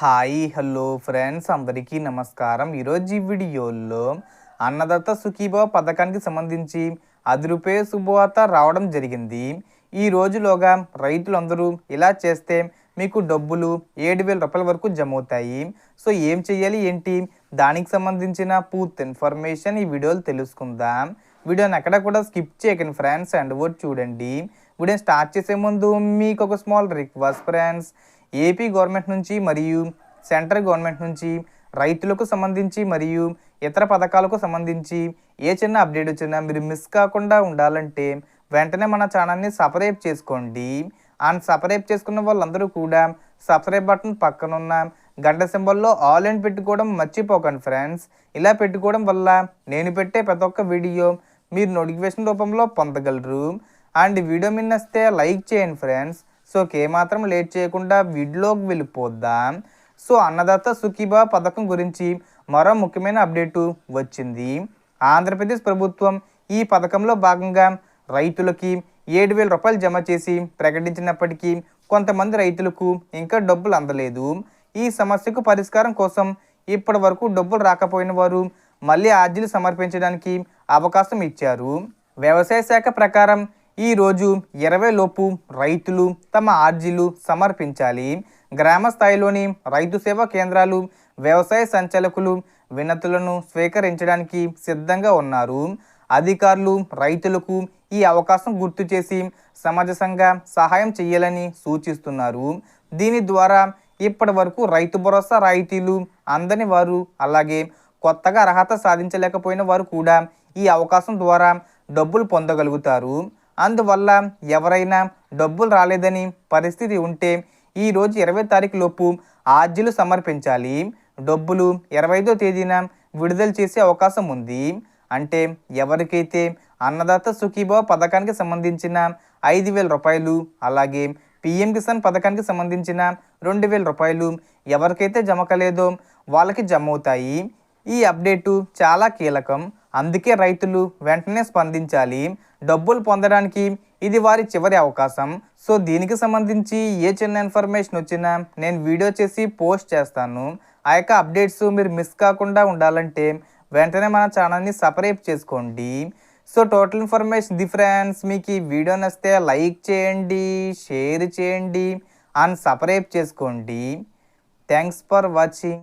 Hi hello friends అందరికీ నమస్కారం. ఈరోజు ఈ వీడియోలో అన్నదాత సుఖీభావ పథకానికి సంబంధించి రూ. 10 శుభవార్త రావడం జరిగింది. ఈ రోజులోగా రైతులందరూ ఇలా చేస్తే మీకు డబ్బులు రూ. 7,000 వరకు జమ అవుతాయి. సో ఏం చెయ్యాలి ఏంటి దానికి సంబంధించిన పూర్తి ఇన్ఫర్మేషన్ ఈ వీడియోలో తెలుసుకుందాం. వీడియోని ఎక్కడ కూడా స్కిప్ చేయకండి ఫ్రెండ్స్, అండ్ వర్డ్ చూడండి. వీడియోని స్టార్ట్ చేసే ముందు మీకు ఒక small request friends, AP government నుంచి మరియు సెంట్రల్ గవర్నమెంట్ నుంచి రైతులకు సంబంధించి మరియు ఇతర పథకాలకు సంబంధించి ఏ చిన్న అప్డేట్ వచ్చినా మీరు మిస్ కాకుండా ఉండాలంటే వెంటనే మన ఛానల్ని సబ్స్క్రైబ్ చేసుకోండి. అండ్ సబ్స్క్రైబ్ చేసుకున్న వాళ్ళందరూ కూడా సబ్స్క్రైబ్ బటన్ పక్కనున్న గంట సింబల్లో ఆల్ అని పెట్టుకోవడం మర్చిపోకండి ఫ్రెండ్స్. ఇలా పెట్టుకోవడం వల్ల నేను పెట్టే ప్రతి ఒక్క వీడియో మీరు నోటిఫికేషన్ రూపంలో పొందగలరు. అండ్ వీడియో మీద నచ్చితే లైక్ చేయండి ఫ్రెండ్స్. సో ఏమాత్రం లేట్ చేయకుండా వీడియోలోకి వెళ్ళిపోద్దాం. సో అన్నదాత సుఖీభావ పథకం గురించి మరో ముఖ్యమైన అప్డేటు వచ్చింది. ఆంధ్రప్రదేశ్ ప్రభుత్వం ఈ పథకంలో భాగంగా రైతులకి రూ. 7,000 జమ చేసి ప్రకటించినప్పటికీ కొంతమంది రైతులకు ఇంకా డబ్బులు అందలేదు. ఈ సమస్యకు పరిష్కారం కోసం ఇప్పటి వరకు డబ్బులు రాకపోయిన వారు మళ్ళీ అర్జీలు సమర్పించడానికి అవకాశం ఇచ్చారు. వ్యవసాయ శాఖ ప్రకారం ఈరోజు 20 లోపు రైతులు తమ అర్జీలు సమర్పించాలి. గ్రామ స్థాయిలోని రైతు సేవా కేంద్రాలు వ్యవసాయ సంచాలకులు వినతులను స్వీకరించడానికి సిద్ధంగా ఉన్నారు. అధికారులు రైతులకు ఈ అవకాశం గుర్తు చేసి సమాజంగా సహాయం చేయాలని సూచిస్తున్నారు. దీని ద్వారా ఇప్పటి వరకు రైతు భరోసా రాయితీలు అందని వారు, అలాగే కొత్తగా అర్హత సాధించలేకపోయిన వారు కూడా ఈ అవకాశం ద్వారా డబ్బులు పొందగలుగుతారు. అందువల్ల ఎవరైనా డబ్బులు రాలేదని పరిస్థితి ఉంటే ఈరోజు 20 తారీఖు లోపు అర్జీలు సమర్పించాలి. డబ్బులు 25వ తేదీన విడుదల చేసే అవకాశం ఉంది. అంటే ఎవరికైతే అన్నదాత సుఖీభావ పథకానికి సంబంధించిన రూ. 5,000, అలాగే పిఎం కిసాన్ పథకానికి సంబంధించిన రూ. 2,000 ఎవరికైతే జమ కాలేదో వాళ్ళకి జమ అవుతాయి. ఈ అప్డేటు చాలా కీలకం, అందుకే రైతులు వెంటనే స్పందించాలి. డబ్బులు పొందడానికి ఇది వారి చివరి అవకాశం. సో దీనికి సంబంధించి ఏ చిన్న ఇన్ఫర్మేషన్ వచ్చినా నేను వీడియో చేసి పోస్ట్ చేస్తాను. ఆ యొక్క అప్డేట్స్ మీరు మిస్ కాకుండా ఉండాలంటే వెంటనే మన ఛానల్ని సబ్స్క్రైబ్ చేసుకోండి. So total information the friends. మీకు ఈ వీడియో నచ్చితే లైక్ చేయండి, షేర్ చేయండి అండ్ సబ్స్క్రైబ్ చేసుకోండి. Thanks for watching.